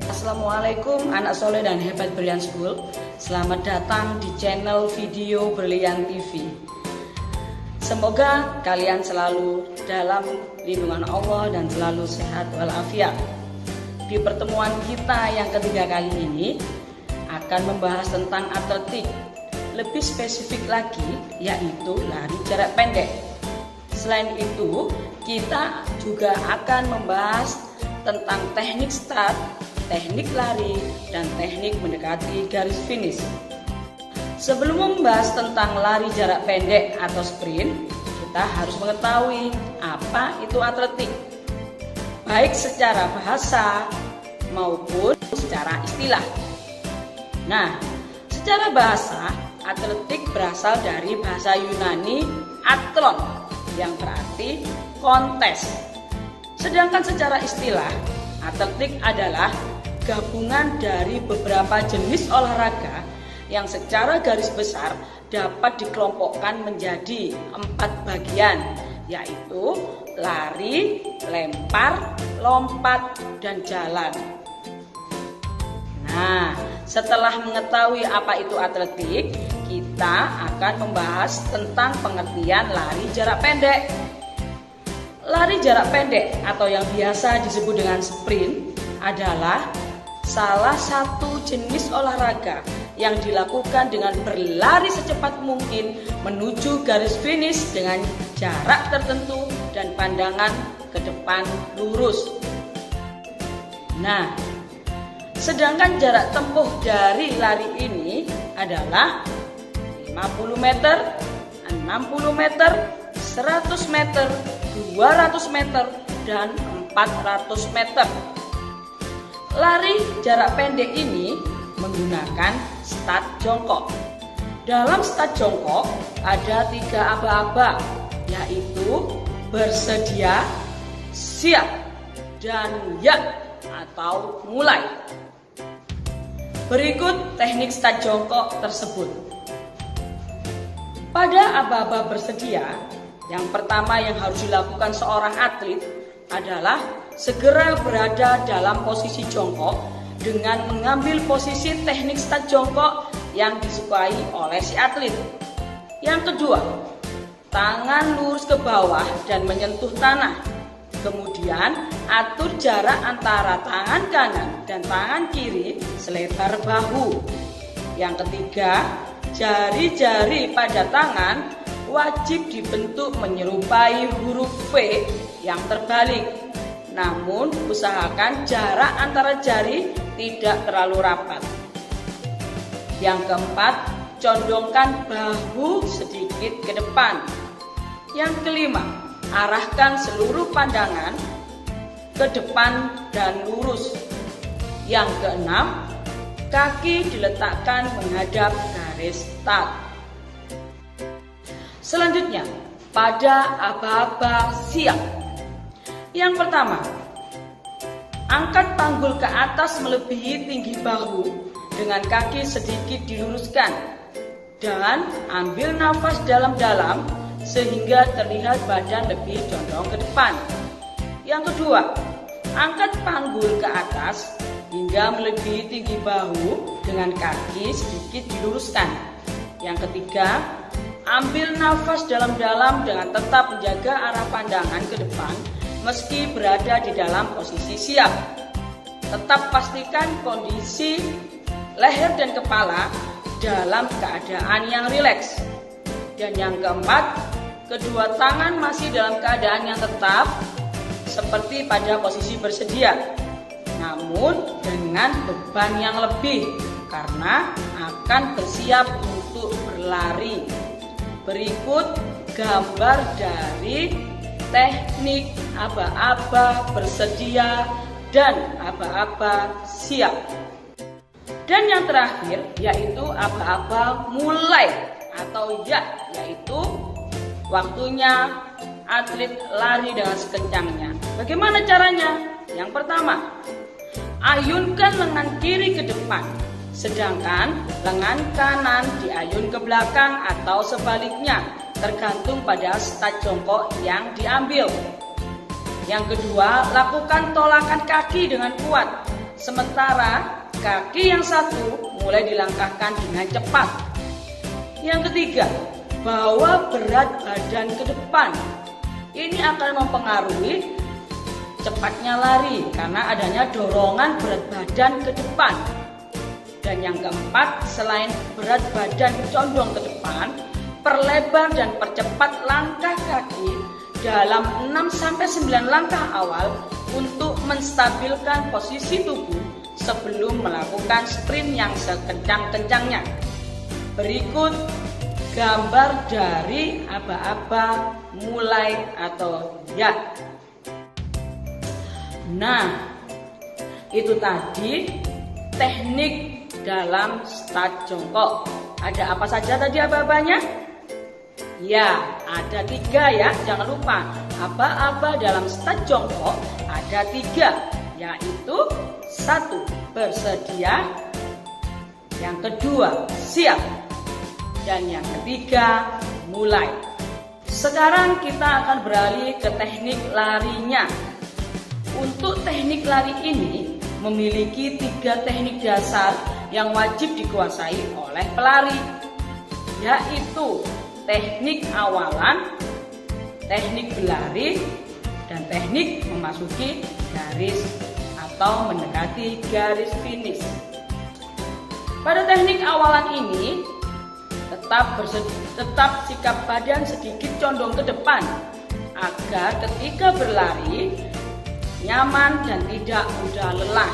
Assalamualaikum anak soleh dan hebat Brilian School. Selamat datang di channel video Brilian TV. Semoga kalian selalu dalam lindungan Allah dan selalu sehat walafiat. Di pertemuan kita yang ketiga kali ini akan membahas tentang atletik. Lebih spesifik lagi yaitu lari jarak pendek. Selain itu, kita juga akan membahas tentang teknik start, teknik lari, dan teknik mendekati garis finish. Sebelum membahas tentang lari jarak pendek atau sprint, kita harus mengetahui apa itu atletik, baik secara bahasa maupun secara istilah. Nah, secara bahasa, atletik berasal dari bahasa Yunani athlon, yang berarti kontes. Sedangkan secara istilah, atletik adalah gabungan dari beberapa jenis olahraga yang secara garis besar dapat dikelompokkan menjadi 4 bagian, yaitu lari, lempar, lompat, dan jalan. Nah, setelah mengetahui apa itu atletik, kita akan membahas tentang pengertian lari jarak pendek. Lari jarak pendek atau yang biasa disebut dengan sprint adalah salah satu jenis olahraga yang dilakukan dengan berlari secepat mungkin menuju garis finish dengan jarak tertentu dan pandangan ke depan lurus. Nah, sedangkan jarak tempuh dari lari ini adalah 50 meter, 60 meter, 100 meter, 200 meter, dan 400 meter. Lari jarak pendek ini menggunakan start jongkok. Dalam start jongkok ada 3 aba-aba, yaitu bersedia, siap, dan ya atau mulai. Berikut teknik start jongkok tersebut. Pada aba-aba bersedia, yang pertama yang harus dilakukan seorang atlet adalah segera berada dalam posisi jongkok dengan mengambil posisi teknik start jongkok yang disukai oleh si atlet. Yang kedua, tangan lurus ke bawah dan menyentuh tanah. Kemudian atur jarak antara tangan kanan dan tangan kiri selebar bahu. Yang ketiga, jari-jari pada tangan wajib dibentuk menyerupai huruf V yang terbalik. Namun usahakan jarak antara jari tidak terlalu rapat. Yang keempat, condongkan bahu sedikit ke depan. Yang kelima, arahkan seluruh pandangan ke depan dan lurus. Yang keenam, kaki diletakkan menghadap garis start. Selanjutnya, pada aba-aba siap. Yang pertama, angkat panggul ke atas melebihi tinggi bahu dengan kaki sedikit diluruskan dan ambil nafas dalam-dalam sehingga terlihat badan lebih condong ke depan. Yang kedua, angkat panggul ke atas hingga melebihi tinggi bahu dengan kaki sedikit diluruskan. Yang ketiga, ambil nafas dalam-dalam dengan tetap menjaga arah pandangan ke depan meski berada di dalam posisi siap. Tetap pastikan kondisi leher dan kepala dalam keadaan yang rileks. Dan yang keempat, kedua tangan masih dalam keadaan yang tetap seperti pada posisi bersedia, namun dengan beban yang lebih karena akan bersiap untuk berlari. Berikut gambar dari teknik aba-aba bersedia dan aba-aba siap. Dan yang terakhir yaitu aba-aba mulai atau ya, yaitu waktunya atlet lari dengan sekencangnya. Bagaimana caranya? Yang pertama, ayunkan lengan kiri ke depan, sedangkan lengan kanan diayun ke belakang atau sebaliknya, tergantung pada start jongkok yang diambil. Yang kedua, lakukan tolakan kaki dengan kuat Sementara kaki yang satu mulai dilangkahkan dengan cepat. Yang ketiga, bawa berat badan ke depan. Ini akan mempengaruhi cepatnya lari karena adanya dorongan berat badan ke depan. Dan yang keempat, selain berat badan condong ke depan, perlebar dan percepat langkah kaki dalam 6-9 langkah awal untuk menstabilkan posisi tubuh sebelum melakukan sprint yang sekencang-kencangnya. Berikut gambar dari aba-aba mulai atau ya. Nah, itu tadi teknik dalam start jongkok. Ada apa saja tadi aba-abanya? Ya, ada 3 ya, jangan lupa. Aba-aba dalam start jongkok ada 3, yaitu 1. Bersedia, yang kedua siap, dan yang ketiga mulai. Sekarang kita akan beralih ke teknik larinya. Untuk teknik lari ini memiliki 3 teknik dasar yang wajib dikuasai oleh pelari, yaitu teknik awalan, teknik berlari, dan teknik memasuki garis atau mendekati garis finish. Pada teknik awalan ini tetap sikap badan sedikit condong ke depan agar ketika berlari nyaman dan tidak mudah lelah.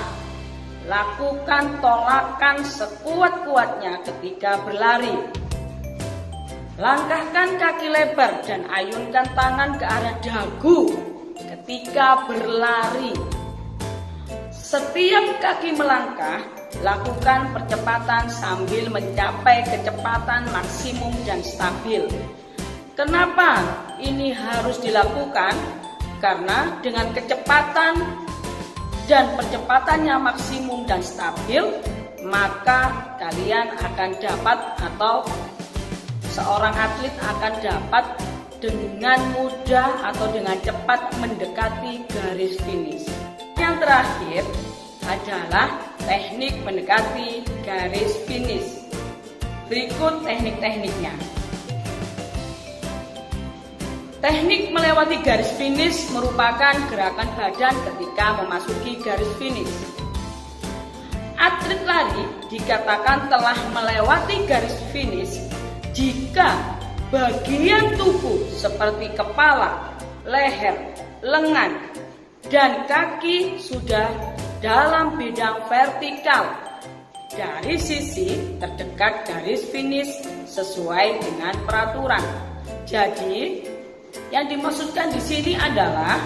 Lakukan tolakan sekuat-kuatnya ketika berlari. Langkahkan kaki lebar dan ayunkan tangan ke arah dagu ketika berlari. Setiap kaki melangkah, lakukan percepatan sambil mencapai kecepatan maksimum dan stabil. Kenapa ini harus dilakukan? Karena dengan kecepatan dan percepatannya maksimum dan stabil, maka kalian akan dapat atau seorang atlet akan dapat dengan mudah atau dengan cepat mendekati garis finish. Yang terakhir adalah teknik mendekati garis finish. Berikut teknik-tekniknya. Teknik melewati garis finish merupakan gerakan badan ketika memasuki garis finish. Atlet lari dikatakan telah melewati garis finish jika bagian tubuh seperti kepala, leher, lengan, dan kaki sudah dalam bidang vertikal dari sisi terdekat garis finish sesuai dengan peraturan. Jadi, yang dimaksudkan di sini adalah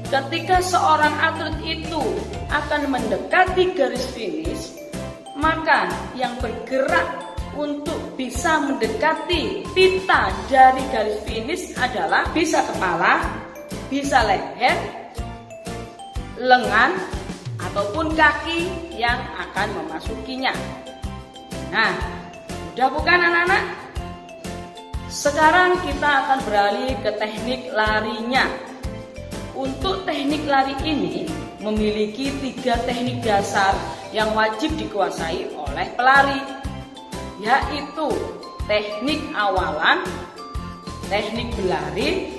ketika seorang atlet itu akan mendekati garis finish, maka yang bergerak untuk bisa mendekati pita dari garis finish adalah bisa kepala, bisa leher, lengan, ataupun kaki yang akan memasukinya. Nah, udah bukan anak-anak? Sekarang kita akan beralih ke teknik larinya. Untuk teknik lari ini memiliki 3 teknik dasar yang wajib dikuasai oleh pelari, yaitu teknik awalan, teknik berlari,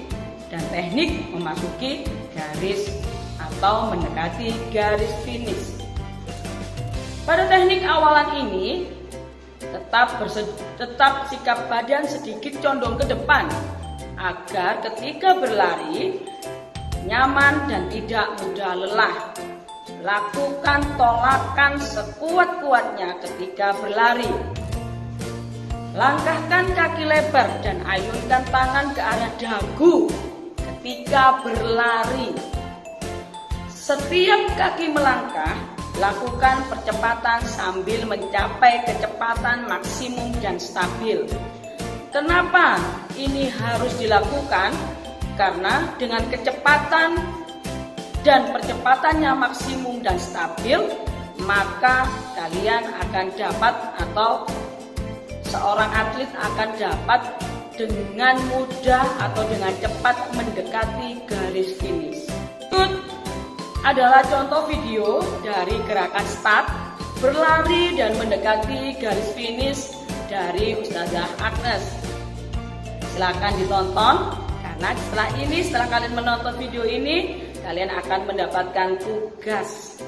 dan teknik memasuki garis atau mendekati garis finish. Pada teknik awalan ini tetap sikap badan sedikit condong ke depan agar ketika berlari nyaman dan tidak mudah lelah. Lakukan tolakan sekuat-kuatnya ketika berlari. Langkahkan kaki lebar dan ayunkan tangan ke arah dagu ketika berlari. Setiap kaki melangkah, lakukan percepatan sambil mencapai kecepatan maksimum dan stabil. Kenapa ini harus dilakukan? Karena dengan kecepatan dan percepatannya maksimum dan stabil, maka kalian akan dapat atau seorang atlet akan dapat dengan mudah atau dengan cepat mendekati garis finish. adalah contoh video dari gerakan start, berlari dan mendekati garis finish dari Ustazah Agnes. Silakan ditonton, karena setelah kalian menonton video ini, kalian akan mendapatkan tugas.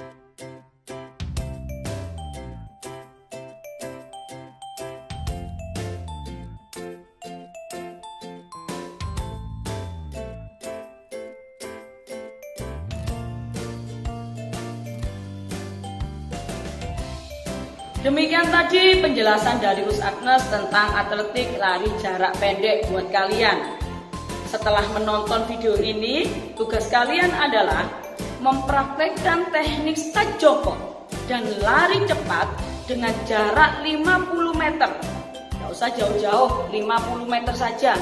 Demikian tadi penjelasan dari Us Agnes tentang atletik lari jarak pendek buat kalian. Setelah menonton video ini, tugas kalian adalah mempraktekkan teknik start jongkok dan lari cepat dengan jarak 50 meter. Gak usah jauh-jauh, 50 meter saja.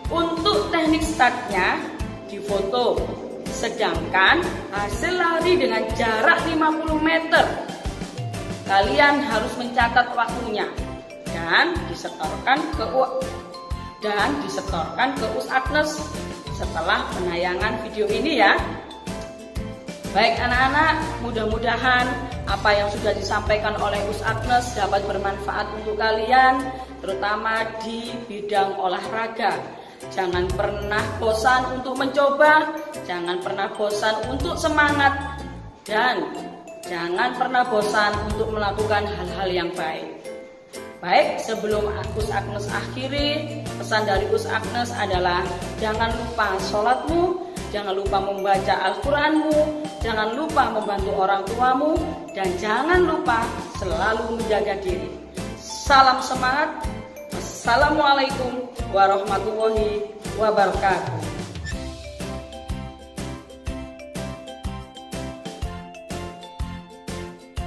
Untuk teknik startnya difoto, sedangkan hasil lari dengan jarak 50 meter kalian harus mencatat waktunya dan disetorkan ke Us Agnes setelah penayangan video ini ya. Baik anak-anak, mudah-mudahan apa yang sudah disampaikan oleh Us Agnes dapat bermanfaat untuk kalian, terutama di bidang olahraga. Jangan pernah bosan untuk mencoba, jangan pernah bosan untuk semangat, dan jangan pernah bosan untuk melakukan hal-hal yang baik. Baik, sebelum Us Agnes akhiri, pesan dari Us Agnes adalah jangan lupa sholatmu, jangan lupa membaca Al-Quranmu, jangan lupa membantu orang tuamu, dan jangan lupa selalu menjaga diri. Salam semangat. Assalamualaikum warahmatullahi wabarakatuh.